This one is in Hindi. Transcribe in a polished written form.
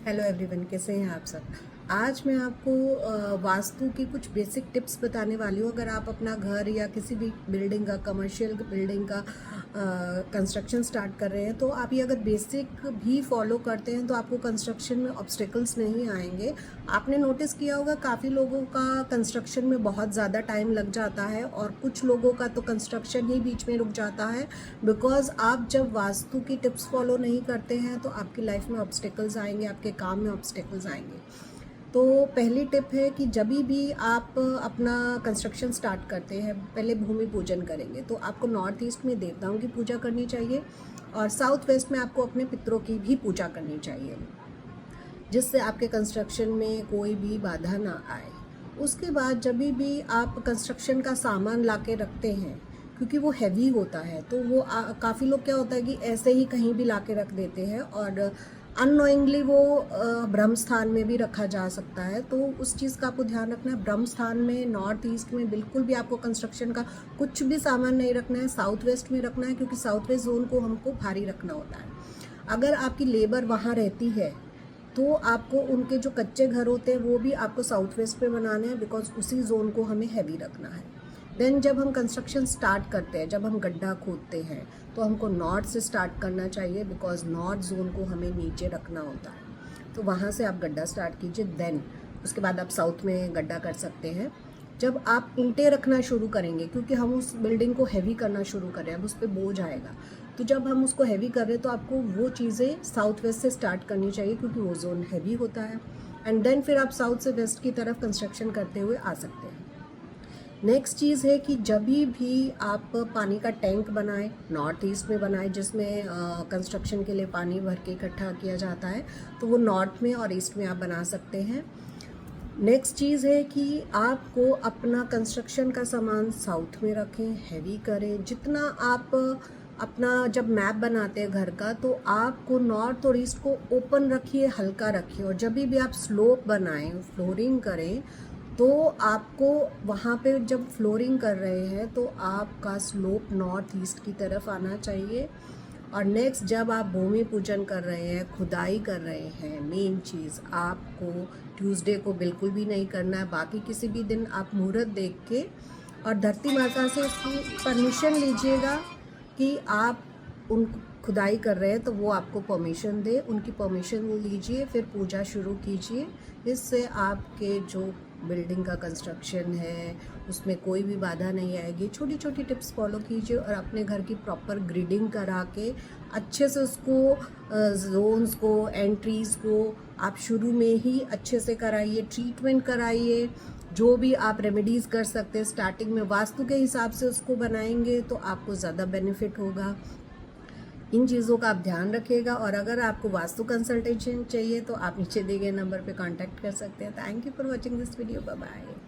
हेलो एवरीवन, कैसे हैं आप सब। आज मैं आपको वास्तु की कुछ बेसिक टिप्स बताने वाली हूँ। अगर आप अपना घर या किसी भी बिल्डिंग का, कमर्शियल बिल्डिंग का कंस्ट्रक्शन स्टार्ट कर रहे हैं, तो आप ये अगर बेसिक भी फॉलो करते हैं तो आपको कंस्ट्रक्शन में ऑब्स्टेकल्स नहीं आएंगे। आपने नोटिस किया होगा काफ़ी लोगों का कंस्ट्रक्शन में बहुत ज़्यादा टाइम लग जाता है और कुछ लोगों का तो कंस्ट्रक्शन ही बीच में रुक जाता है, बिकॉज आप जब वास्तु की टिप्स फॉलो नहीं करते हैं तो आपकी लाइफ में ऑब्स्टेकल्स आएंगे, आपके काम में ऑब्स्टेकल्स आएंगे। तो पहली टिप है कि जब भी आप अपना कंस्ट्रक्शन स्टार्ट करते हैं, पहले भूमि पूजन करेंगे तो आपको नॉर्थ ईस्ट में देवताओं की पूजा करनी चाहिए और साउथ वेस्ट में आपको अपने पितरों की भी पूजा करनी चाहिए, जिससे आपके कंस्ट्रक्शन में कोई भी बाधा ना आए। उसके बाद जब भी आप कंस्ट्रक्शन का सामान ला के रखते हैं, क्योंकि वो हैवी होता है, तो वो काफ़ी लोग क्या होता है कि ऐसे ही कहीं भी ला के रख देते हैं और अननोइंगली वो ब्रह्म स्थान में भी रखा जा सकता है। तो उस चीज़ का आपको ध्यान रखना है। ब्रह्म स्थान में, नॉर्थ ईस्ट में बिल्कुल भी आपको कंस्ट्रक्शन का कुछ भी सामान नहीं रखना है। साउथ वेस्ट में रखना है, क्योंकि साउथ वेस्ट जोन को हमको भारी रखना होता है। अगर आपकी लेबर वहाँ रहती है तो आपको उनके जो कच्चे घर होते हैं वो भी आपको साउथ वेस्ट पे बनाने हैं, बिकॉज उसी जोन को हमें हैवी रखना है। देन जब हम कंस्ट्रक्शन स्टार्ट करते हैं, जब हम गड्ढा खोदते हैं, तो हमको नॉर्थ से स्टार्ट करना चाहिए, बिकॉज नॉर्थ जोन को हमें नीचे रखना होता है। तो वहाँ से आप गड्ढा स्टार्ट कीजिए। देन उसके बाद आप साउथ में गड्ढा कर सकते हैं। जब आप ईंटें रखना शुरू करेंगे, क्योंकि हम उस बिल्डिंग को हैवी करना शुरू करें, अब उस पर बोझ आएगा, तो जब हम उसको हैवी कर रहे हैं तो आपको वो चीज़ें साउथ वेस्ट से स्टार्ट करनी चाहिए, क्योंकि वो जोन हैवी होता है। एंड देन फिर आप साउथ से वेस्ट की तरफ कंस्ट्रक्शन करते हुए आ सकते हैं। नेक्स्ट चीज़ है कि जब भी आप पानी का टैंक बनाएं, नॉर्थ ईस्ट में बनाएं, जिसमें कंस्ट्रक्शन के लिए पानी भर के इकट्ठा किया जाता है, तो वो नॉर्थ में और ईस्ट में आप बना सकते हैं। नेक्स्ट चीज़ है कि आपको अपना कंस्ट्रक्शन का सामान साउथ में रखें, हैवी करें। जितना आप अपना जब मैप बनाते हैं घर का, तो आपको नॉर्थ और ईस्ट को ओपन रखिए, हल्का रखिए। और जब भी आप स्लोप बनाएं, फ्लोरिंग करें, तो आपको वहाँ पे जब फ्लोरिंग कर रहे हैं तो आपका स्लोप नॉर्थ ईस्ट की तरफ आना चाहिए। और नेक्स्ट जब आप भूमि पूजन कर रहे हैं, खुदाई कर रहे हैं, मेन चीज़ आपको ट्यूसडे को बिल्कुल भी नहीं करना है। बाकी किसी भी दिन आप मुहूर्त देख के और धरती माता से उसकी परमिशन लीजिएगा कि आप उन खुदाई कर रहे हैं, तो वो आपको परमिशन दे। उनकी परमिशन लीजिए, फिर पूजा शुरू कीजिए। इससे आपके जो बिल्डिंग का कंस्ट्रक्शन है उसमें कोई भी बाधा नहीं आएगी। छोटी छोटी टिप्स फॉलो कीजिए और अपने घर की प्रॉपर ग्रिडिंग करा के अच्छे से उसको जोन्स को, एंट्रीज़ को आप शुरू में ही अच्छे से कराइए, ट्रीटमेंट कराइए। जो भी आप रेमेडीज़ कर सकते हैं स्टार्टिंग में वास्तु के हिसाब से उसको बनाएंगे तो आपको ज़्यादा बेनिफिट होगा। इन चीज़ों का आप ध्यान रखिएगा। और अगर आपको वास्तु कंसल्टेशन चाहिए तो आप नीचे दिए गए नंबर पे कांटेक्ट कर सकते हैं। Thank you for watching this video. Bye bye.